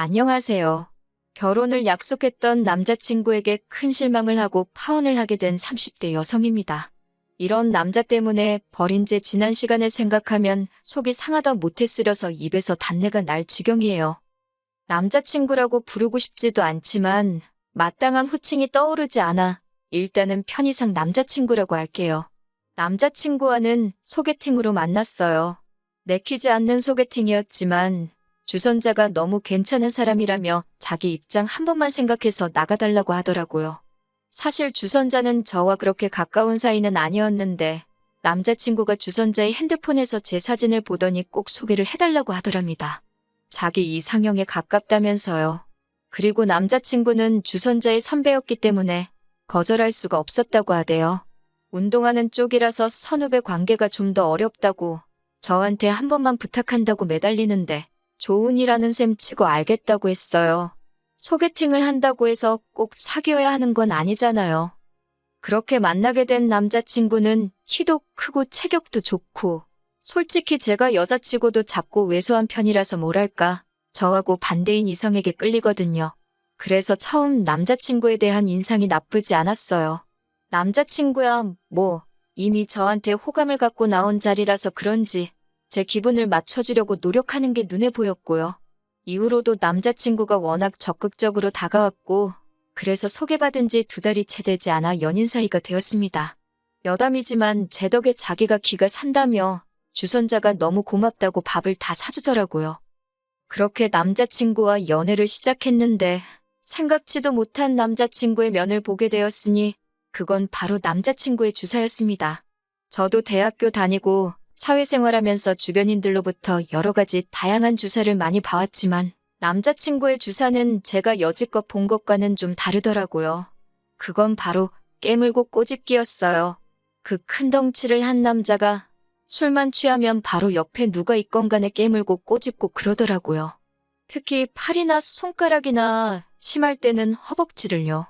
안녕하세요. 결혼을 약속했던 남자친구에게 큰 실망을 하고 파혼을 하게 된 30대 여성입니다. 이런 남자 때문에 버린 제 지난 시간을 생각하면 속이 상하다 못해 쓰려서 입에서 단내가 날 지경이에요. 남자친구라고 부르고 싶지도 않지만 마땅한 호칭이 떠오르지 않아 일단은 편의상 남자친구라고 할게요. 남자친구와는 소개팅으로 만났어요. 내키지 않는 소개팅이었지만 주선자가 너무 괜찮은 사람이라며 자기 입장 한 번만 생각해서 나가달라고 하더라고요. 사실 주선자는 저와 그렇게 가까운 사이는 아니었는데 남자친구가 주선자의 핸드폰에서 제 사진을 보더니 꼭 소개를 해달라고 하더랍니다. 자기 이상형에 가깝다면서요. 그리고 남자친구는 주선자의 선배였기 때문에 거절할 수가 없었다고 하대요. 운동하는 쪽이라서 선후배 관계가 좀 더 어렵다고 저한테 한 번만 부탁한다고 매달리는데 좋은 일하는 셈 치고 알겠다고 했어요. 소개팅을 한다고 해서 꼭 사귀어야 하는 건 아니잖아요. 그렇게 만나게 된 남자친구는 키도 크고 체격도 좋고 솔직히 제가 여자치고도 작고 왜소한 편이라서 뭐랄까 저하고 반대인 이성에게 끌리거든요. 그래서 처음 남자친구에 대한 인상이 나쁘지 않았어요. 남자친구야 뭐 이미 저한테 호감을 갖고 나온 자리라서 그런지 제 기분을 맞춰주려고 노력하는 게 눈에 보였고요. 이후로도 남자친구가 워낙 적극적으로 다가왔고 그래서 소개받은 지 2달이 채 되지 않아 연인 사이가 되었습니다. 여담이지만 제 덕에 자기가 기가 산다며 주선자가 너무 고맙다고 밥을 다 사주더라고요. 그렇게 남자친구와 연애를 시작했는데 생각지도 못한 남자친구의 면을 보게 되었으니 그건 바로 남자친구의 주사였습니다. 저도 대학교 다니고 사회생활하면서 주변인들로부터 여러 가지 다양한 주사를 많이 봐왔지만 남자친구의 주사는 제가 여지껏 본 것과는 좀 다르더라고요. 그건 바로 깨물고 꼬집기였어요. 그 큰 덩치를 한 남자가 술만 취하면 바로 옆에 누가 있건 간에 깨물고 꼬집고 그러더라고요. 특히 팔이나 손가락이나 심할 때는 허벅지를요.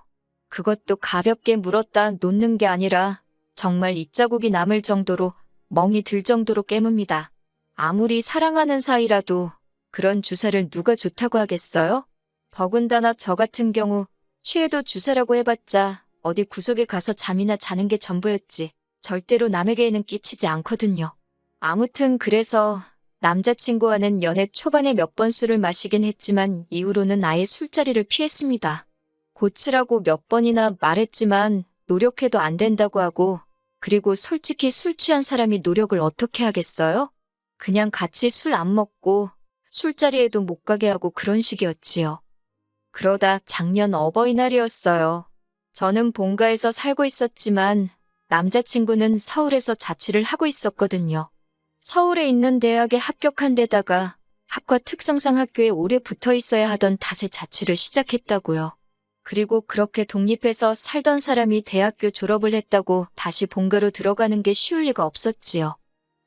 그것도 가볍게 물었다 놓는 게 아니라 정말 입자국이 남을 정도로 멍이 들 정도로 깨뭅니다. 아무리 사랑하는 사이라도 그런 주사를 누가 좋다고 하겠어요? 더군다나 저 같은 경우 취해도 주사라고 해봤자 어디 구석에 가서 잠이나 자는 게 전부였지 절대로 남에게는 끼치지 않거든요. 아무튼 그래서 남자친구와는 연애 초반에 몇 번 술을 마시긴 했지만 이후로는 아예 술자리를 피했습니다. 고치라고 몇 번이나 말했지만 노력해도 안 된다고 하고 그리고 솔직히 술 취한 사람이 노력을 어떻게 하겠어요? 그냥 같이 술 안 먹고 술자리에도 못 가게 하고 그런 식이었지요. 그러다 작년 어버이날이었어요. 저는 본가에서 살고 있었지만 남자친구는 서울에서 자취를 하고 있었거든요. 서울에 있는 대학에 합격한 데다가 학과 특성상 학교에 오래 붙어 있어야 하던 탓에 자취를 시작했다고요. 그리고 그렇게 독립해서 살던 사람이 대학교 졸업을 했다고 다시 본가로 들어가는 게 쉬울 리가 없었지요.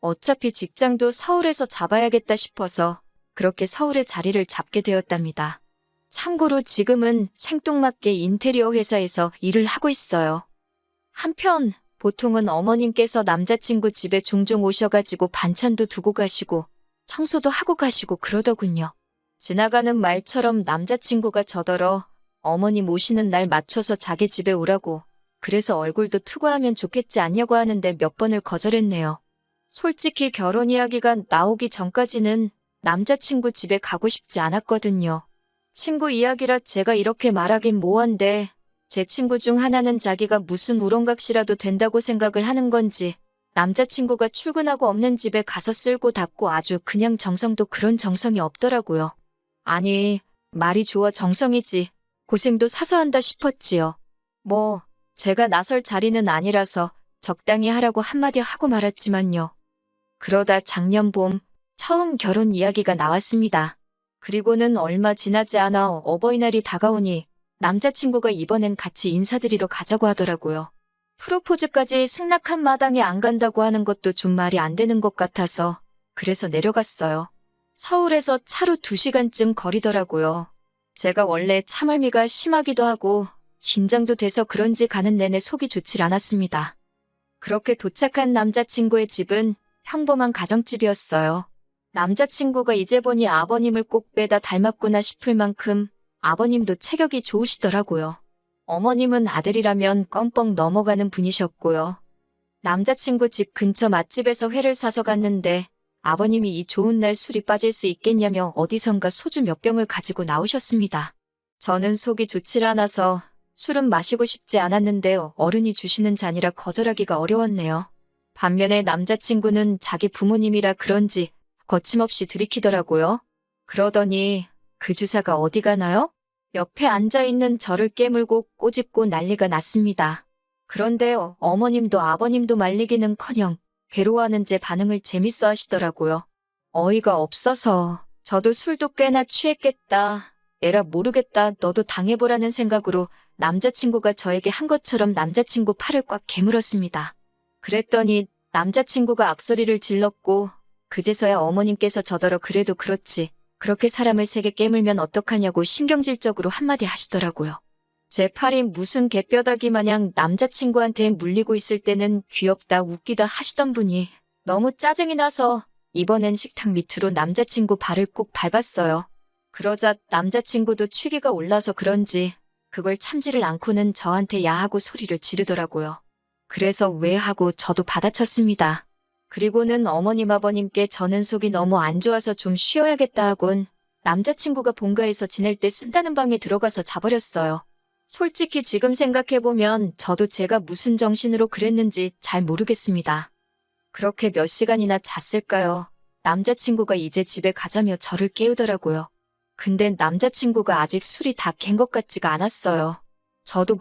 어차피 직장도 서울에서 잡아야겠다 싶어서 그렇게 서울에 자리를 잡게 되었답니다. 참고로 지금은 생뚱맞게 인테리어 회사에서 일을 하고 있어요. 한편 보통은 어머님께서 남자친구 집에 종종 오셔가지고 반찬도 두고 가시고 청소도 하고 가시고 그러더군요. 지나가는 말처럼 남자친구가 저더러 어머님 오시는 날 맞춰서 자기 집에 오라고 그래서 얼굴도 투과하면 좋겠지 않냐고 하는데 몇 번을 거절했네요. 솔직히 결혼 이야기가 나오기 전까지는 남자친구 집에 가고 싶지 않았거든요. 친구 이야기라 제가 이렇게 말하긴 뭐한데 제 친구 중 하나는 자기가 무슨 우렁각시라도 된다고 생각을 하는 건지 남자친구가 출근하고 없는 집에 가서 쓸고 닦고 아주 그냥 정성도 그런 정성이 없더라고요. 아니 말이 좋아 정성이지. 고생도 사서 한다 싶었지요. 뭐 제가 나설 자리는 아니라서 적당히 하라고 한마디 하고 말았지만요. 그러다 작년 봄 처음 결혼 이야기가 나왔습니다. 그리고는 얼마 지나지 않아 어버이날이 다가오니 남자친구가 이번엔 같이 인사드리러 가자고 하더라고요. 프로포즈까지 승낙한 마당에 안 간다고 하는 것도 좀 말이 안 되는 것 같아서 그래서 내려갔어요. 서울에서 차로 2시간쯤 거리더라고요. 제가 원래 참을미가 심하기도 하고 긴장도 돼서 그런지 가는 내내 속이 좋질 않았습니다. 그렇게 도착한 남자친구의 집은 평범한 가정집이었어요. 남자친구가 이제 보니 아버님을 꼭 빼다 닮았구나 싶을 만큼 아버님도 체격이 좋으시더라고요. 어머님은 아들이라면 껌뻑 넘어가는 분이셨고요. 남자친구 집 근처 맛집에서 회를 사서 갔는데 아버님이 이 좋은 날 술이 빠질 수 있겠냐며 어디선가 소주 몇 병을 가지고 나오셨습니다. 저는 속이 좋질 않아서 술은 마시고 싶지 않았는데 어른이 주시는 잔이라 거절하기가 어려웠네요. 반면에 남자친구는 자기 부모님이라 그런지 거침없이 들이키더라고요. 그러더니 그 주사가 어디 가나요? 옆에 앉아있는 저를 깨물고 꼬집고 난리가 났습니다. 그런데 어머님도 아버님도 말리기는커녕 괴로워하는 제 반응을 재밌어 하시더라고요. 어이가 없어서 저도 술도 꽤나 취했겠다. 에라 모르겠다. 너도 당해보라는 생각으로 남자친구가 저에게 한 것처럼 남자친구 팔을 꽉 깨물었습니다. 그랬더니 남자친구가 악소리를 질렀고 그제서야 어머님께서 저더러 그래도 그렇지. 그렇게 사람을 세게 깨물면 어떡하냐고 신경질적으로 한마디 하시더라고요. 제 팔이 무슨 개뼈다귀 마냥 남자친구한테 물리고 있을 때는 귀엽다 웃기다 하시던 분이 너무 짜증이 나서 이번엔 식탁 밑으로 남자친구 발을 꾹 밟았어요. 그러자 남자친구도 취기가 올라서 그런지 그걸 참지를 않고는 저한테 야하고 소리를 지르더라고요. 그래서 왜 하고 저도 받아쳤습니다. 그리고는 어머님 아버님께 저는 속이 너무 안 좋아서 좀 쉬어야겠다 하곤 남자친구가 본가에서 지낼 때 쓴다는 방에 들어가서 자버렸어요. 솔직히 지금 생각해보면 저도 제가 무슨 정신으로 그랬는지 잘 모르겠습니다. 그렇게 몇 시간이나 잤을까요? 남자친구가 이제 집에 가자며 저를 깨우더라고요. 근데 남자친구가 아직 술이 다 깬 것 같지가 않았어요. 저도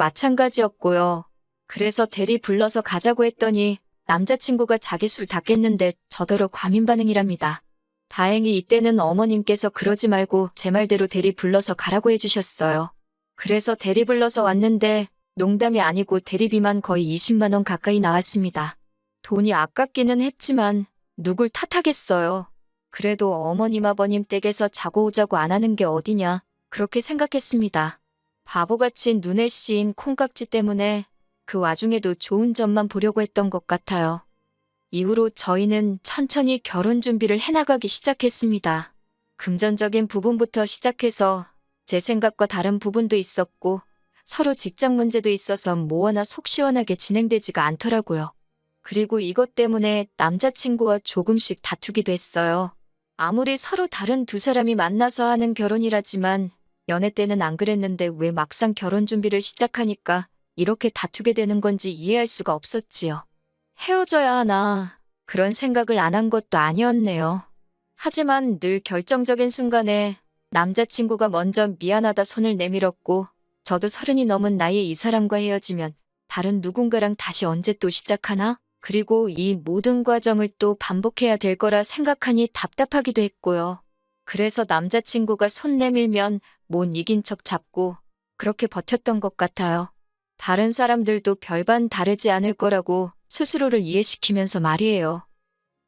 마찬가지였고요. 그래서 대리 불러서 가자고 했더니 남자친구가 자기 술 다 깼는데 저더러 과민 반응이랍니다. 다행히 이때는 어머님께서 그러지 말고 제 말대로 대리 불러서 가라고 해주셨어요. 그래서 대리 불러서 왔는데 농담이 아니고 대리비만 거의 20만 원 가까이 나왔습니다. 돈이 아깝기는 했지만 누굴 탓하겠어요. 그래도 어머님 아버님 댁에서 자고 오자고 안 하는 게 어디냐 그렇게 생각했습니다. 바보같이 눈에 씌인 콩깍지 때문에 그 와중에도 좋은 점만 보려고 했던 것 같아요. 이후로 저희는 천천히 결혼 준비를 해나가기 시작했습니다. 금전적인 부분부터 시작해서 제 생각과 다른 부분도 있었고 서로 직장 문제도 있어서 뭐하나 속 시원하게 진행되지가 않더라고요. 그리고 이것 때문에 남자친구와 조금씩 다투기도 했어요. 아무리 서로 다른 두 사람이 만나서 하는 결혼이라지만 연애 때는 안 그랬는데 왜 막상 결혼 준비를 시작하니까 이렇게 다투게 되는 건지 이해할 수가 없었지요. 헤어져야 하나 그런 생각을 안 한 것도 아니었네요. 하지만 늘 결정적인 순간에 남자친구가 먼저 미안하다 손을 내밀었고 저도 30이 넘은 나이에 이 사람과 헤어지면 다른 누군가랑 다시 언제 또 시작하나? 그리고 이 모든 과정을 또 반복해야 될 거라 생각하니 답답하기도 했고요. 그래서 남자친구가 손 내밀면 못 이긴 척 잡고 그렇게 버텼던 것 같아요. 다른 사람들도 별반 다르지 않을 거라고 스스로를 이해시키면서 말이에요.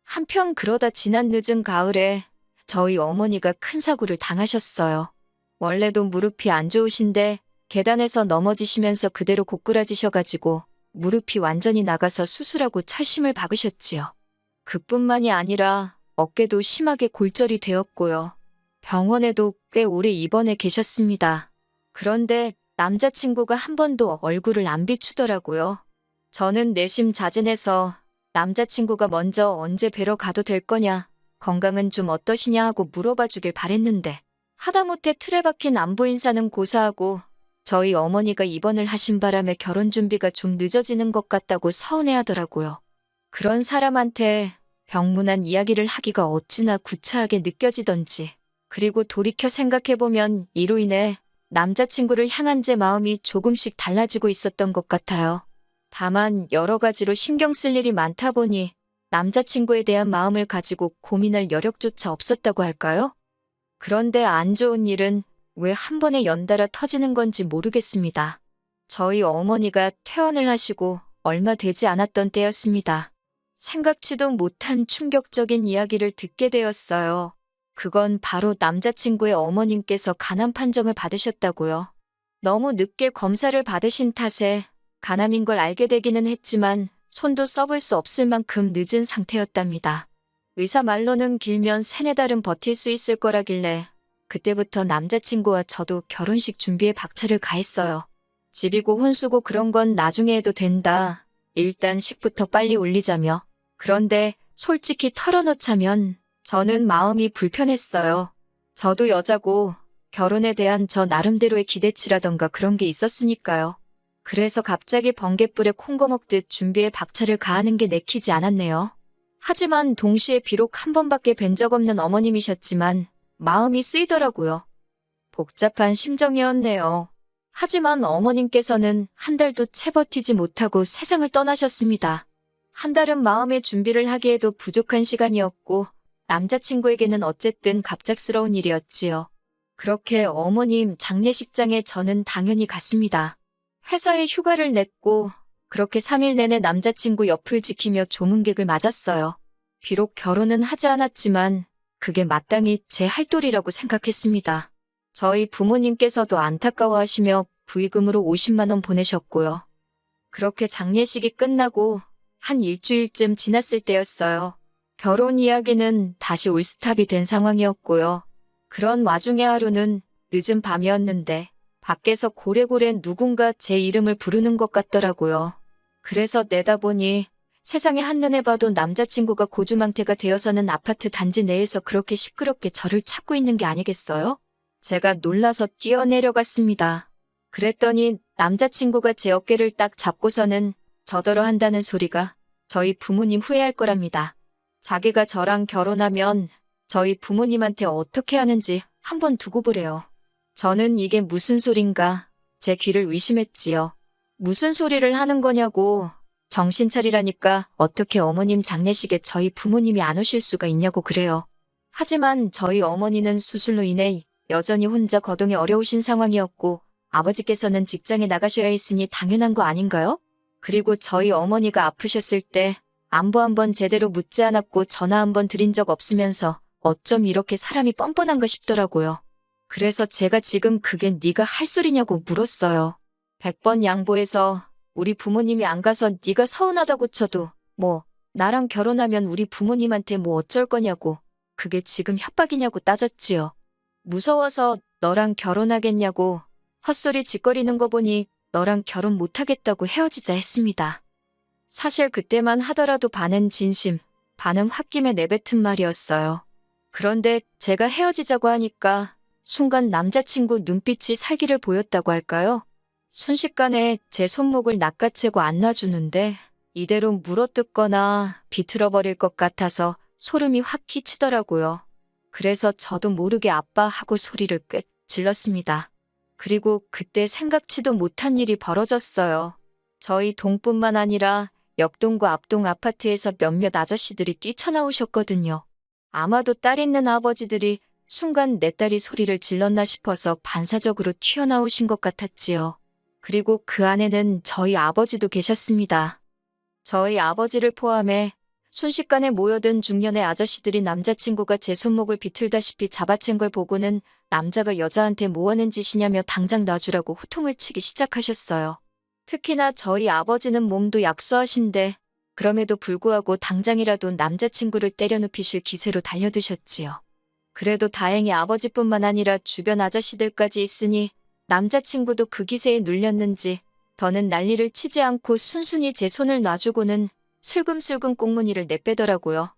한편 그러다 지난 늦은 가을에 저희 어머니가 큰 사고를 당하셨어요. 원래도 무릎이 안 좋으신데 계단에서 넘어지시면서 그대로 고꾸라지셔가지고 무릎이 완전히 나가서 수술하고 철심을 박으셨지요. 그뿐만이 아니라 어깨도 심하게 골절이 되었고요. 병원에도 꽤 오래 입원해 계셨습니다. 그런데 남자친구가 한 번도 얼굴을 안 비추더라고요. 저는 내심자진해서 남자친구가 먼저 언제 뵈러 가도 될 거냐, 건강은 좀 어떠시냐 하고 물어봐 주길 바랬는데 하다못해 틀에 박힌 안부 인사는 고사하고 저희 어머니가 입원을 하신 바람에 결혼 준비가 좀 늦어지는 것 같다고 서운해하더라고요. 그런 사람한테 병문안 이야기를 하기가 어찌나 구차하게 느껴지던지. 그리고 돌이켜 생각해보면 이로 인해 남자친구를 향한 제 마음이 조금씩 달라지고 있었던 것 같아요. 다만 여러 가지로 신경 쓸 일이 많다 보니 남자친구에 대한 마음을 가지고 고민할 여력조차 없었다고 할까요? 그런데 안 좋은 일은 왜 한 번에 연달아 터지는 건지 모르겠습니다. 저희 어머니가 퇴원을 하시고 얼마 되지 않았던 때였습니다. 생각지도 못한 충격적인 이야기를 듣게 되었어요. 그건 바로 남자친구의 어머님께서 간암 판정을 받으셨다고요. 너무 늦게 검사를 받으신 탓에 간암인 걸 알게 되기는 했지만 손도 써볼 수 없을 만큼 늦은 상태였답니다. 의사 말로는 길면 3-4달은 버틸 수 있을 거라길래 그때부터 남자친구와 저도 결혼식 준비에 박차를 가했어요. 집이고 혼수고 그런 건 나중에 해도 된다. 일단 식부터 빨리 올리자며. 그런데 솔직히 털어놓자면 저는 마음이 불편했어요. 저도 여자고 결혼에 대한 저 나름대로의 기대치라던가 그런 게 있었으니까요. 그래서 갑자기 번갯불에 콩거 먹듯 준비에 박차를 가하는 게 내키지 않았네요. 하지만 동시에 비록 한 번밖에 뵌 적 없는 어머님이셨지만 마음이 쓰이더라고요. 복잡한 심정이었네요. 하지만 어머님께서는 한 달도 채 버티지 못하고 세상을 떠나셨습니다. 한 달은 마음의 준비를 하기에도 부족한 시간이었고 남자친구에게는 어쨌든 갑작스러운 일이었지요. 그렇게 어머님 장례식장에 저는 당연히 갔습니다. 회사에 휴가를 냈고 그렇게 3일 내내 남자친구 옆을 지키며 조문객을 맞았어요. 비록 결혼은 하지 않았지만 그게 마땅히 제 할 도리라고 생각했습니다. 저희 부모님께서도 안타까워하시며 부의금으로 50만 원 보내셨고요. 그렇게 장례식이 끝나고 한 일주일쯤 지났을 때였어요. 결혼 이야기는 다시 올스탑이 된 상황이었고요. 그런 와중에 하루는 늦은 밤이었는데 밖에서 고래고래 누군가 제 이름을 부르는 것 같더라고요. 그래서 내다보니 세상에 한눈에 봐도 남자친구가 고주망태가 되어서는 아파트 단지 내에서 그렇게 시끄럽게 저를 찾고 있는 게 아니겠어요? 제가 놀라서 뛰어내려갔습니다. 그랬더니 남자친구가 제 어깨를 딱 잡고서는 저더러 한다는 소리가 저희 부모님 후회할 거랍니다. 자기가 저랑 결혼하면 저희 부모님한테 어떻게 하는지 한번 두고 보래요. 저는 이게 무슨 소린가 제 귀를 의심했지요. 무슨 소리를 하는 거냐고 정신 차리라니까 어떻게 어머님 장례식에 저희 부모님이 안 오실 수가 있냐고 그래요. 하지만 저희 어머니는 수술로 인해 여전히 혼자 거동이 어려우신 상황이었고 아버지께서는 직장에 나가셔야 했으니 당연한 거 아닌가요? 그리고 저희 어머니가 아프셨을 때 안부 한번 제대로 묻지 않았고 전화 한번 드린 적 없으면서 어쩜 이렇게 사람이 뻔뻔한가 싶더라고요. 그래서 제가 지금 그게 네가 할 소리냐고 물었어요. 100번 양보해서 우리 부모님이 안 가서 네가 서운하다고 쳐도 뭐 나랑 결혼하면 우리 부모님한테 뭐 어쩔 거냐고 그게 지금 협박이냐고 따졌지요. 무서워서 너랑 결혼하겠냐고 헛소리 짓거리는 거 보니 너랑 결혼 못하겠다고 헤어지자 했습니다. 사실 그때만 하더라도 반은 진심, 반은 홧김에 내뱉은 말이었어요. 그런데 제가 헤어지자고 하니까 순간 남자친구 눈빛이 살기를 보였다고 할까요? 순식간에 제 손목을 낚아채고 안 놔주는데 이대로 물어뜯거나 비틀어버릴 것 같아서 소름이 확 끼치더라고요. 그래서 저도 모르게 아빠 하고 소리를 꽤 질렀습니다. 그리고 그때 생각지도 못한 일이 벌어졌어요. 저희 동뿐만 아니라 옆동과 앞동 아파트에서 몇몇 아저씨들이 뛰쳐나오셨거든요. 아마도 딸 있는 아버지들이 순간 내 딸이 소리를 질렀나 싶어서 반사적으로 튀어나오신 것 같았지요. 그리고 그 안에는 저희 아버지도 계셨습니다. 저희 아버지를 포함해 순식간에 모여든 중년의 아저씨들이 남자친구가 제 손목을 비틀다시피 잡아챈 걸 보고는 남자가 여자한테 뭐 하는 짓이냐며 당장 놔주라고 호통을 치기 시작하셨어요. 특히나 저희 아버지는 몸도 약소하신데 그럼에도 불구하고 당장이라도 남자친구를 때려눕히실 기세로 달려드셨지요. 그래도 다행히 아버지뿐만 아니라 주변 아저씨들까지 있으니 남자친구도 그 기세에 눌렸는지 더는 난리를 치지 않고 순순히 제 손을 놔주고는 슬금슬금 꽁무니를 내빼더라고요.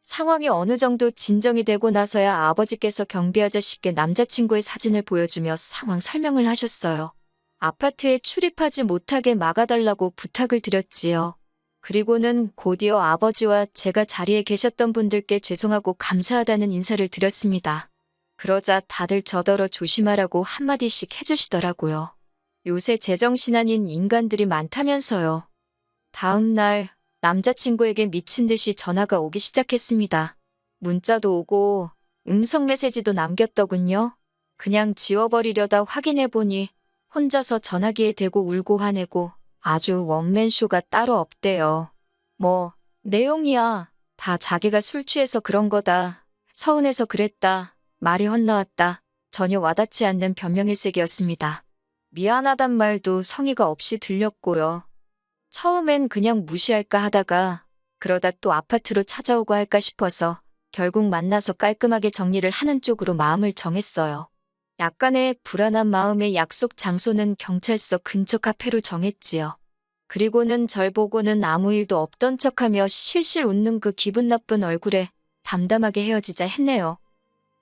상황이 어느 정도 진정이 되고 나서야 아버지께서 경비 아저씨께 남자친구의 사진을 보여주며 상황 설명을 하셨어요. 아파트에 출입하지 못하게 막아달라고 부탁을 드렸지요. 그리고는 곧이어 아버지와 제가 자리에 계셨던 분들께 죄송하고 감사하다는 인사를 드렸습니다. 그러자 다들 저더러 조심하라고 한마디씩 해주시더라고요. 요새 제정신 아닌 인간들이 많다면서요. 다음 날 남자친구에게 미친 듯이 전화가 오기 시작했습니다. 문자도 오고 음성 메시지도 남겼더군요. 그냥 지워버리려다 확인해보니 혼자서 전화기에 대고 울고 화내고 아주 원맨쇼가 따로 없대요. 뭐 내용이야 다 자기가 술 취해서 그런 거다. 서운해서 그랬다. 말이 헛나왔다. 전혀 와닿지 않는 변명일색이었습니다. 미안하단 말도 성의가 없이 들렸고요. 처음엔 그냥 무시할까 하다가 그러다 또 아파트로 찾아오고 할까 싶어서 결국 만나서 깔끔하게 정리를 하는 쪽으로 마음을 정했어요. 약간의 불안한 마음에 약속 장소는 경찰서 근처 카페로 정했지요. 그리고는 절 보고는 아무 일도 없던 척하며 실실 웃는 그 기분 나쁜 얼굴에 담담하게 헤어지자 했네요.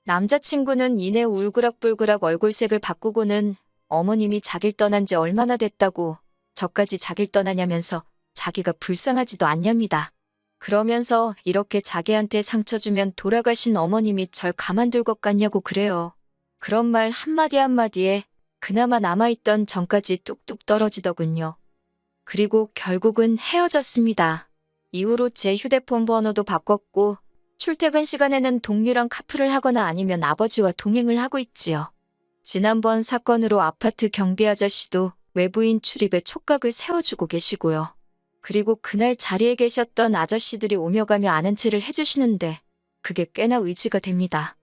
남자친구는 이내 울그락불그락 얼굴색을 바꾸고는 어머님이 자길 떠난 지 얼마나 됐다고 저까지 자길 떠나냐면서 자기가 불쌍하지도 않냐입니다. 그러면서 이렇게 자기한테 상처 주면 돌아가신 어머님이 절 가만둘 것 같냐고 그래요. 그런 말 한마디 한마디에 그나마 남아있던 정까지 뚝뚝 떨어지더군요. 그리고 결국은 헤어졌습니다. 이후로 제 휴대폰 번호도 바꿨고 출퇴근 시간에는 동료랑 카풀을 하거나 아니면 아버지와 동행을 하고 있지요. 지난번 사건으로 아파트 경비 아저씨도 외부인 출입에 촉각을 세워주고 계시고요. 그리고 그날 자리에 계셨던 아저씨들이 오며 가며 아는 체를 해주시는데 그게 꽤나 의지가 됩니다.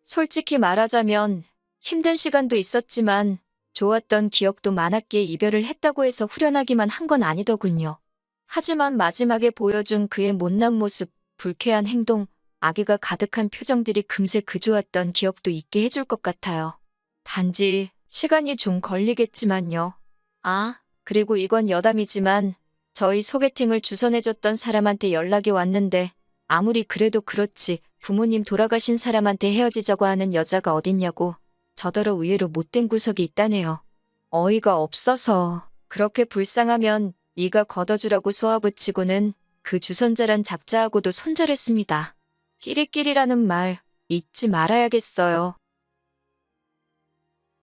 솔직히 말하자면 힘든 시간도 있었지만 좋았던 기억도 많았기에 이별을 했다고 해서 후련하기만 한 건 아니더군요. 하지만 마지막에 보여준 그의 못난 모습, 불쾌한 행동, 악의가 가득한 표정들이 금세 그 좋았던 기억도 잊게 해줄 것 같아요. 단지 시간이 좀 걸리겠지만요. 아, 그리고 이건 여담이지만 저희 소개팅을 주선해줬던 사람한테 연락이 왔는데 아무리 그래도 그렇지 부모님 돌아가신 사람한테 헤어지자고 하는 여자가 어딨냐고 저더러 의외로 못된 구석이 있다네요. 어이가 없어서 그렇게 불쌍하면 네가 걷어주라고 쏘아붙이고는 그 주선자란 작자하고도 손절했습니다. 끼리끼리라는 말 잊지 말아야겠어요.